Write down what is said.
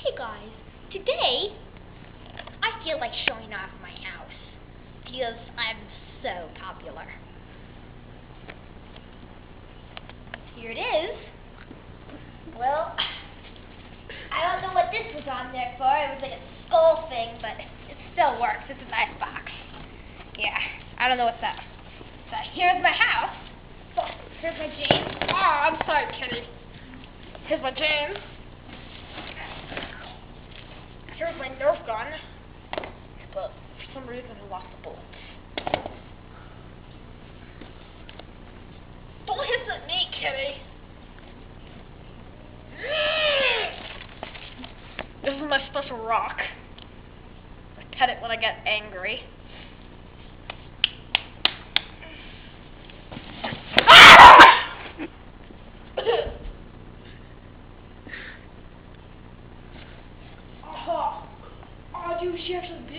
Hey guys, today I feel like showing off my house because I'm so popular. Here it is. Well, I don't know what this was on there for. It was like a skull thing, but it still works. It's a nice box. Yeah, I don't know what's up. So here's my house. Oh, here's my James. Oh, I'm sorry, Kitty. Here's my James. Here's my Nerf gun. But for some reason I lost the bullets. Don't hiss at me, Kitty. This is my special rock. I pet it when I get angry. Oh, dude, she actually bit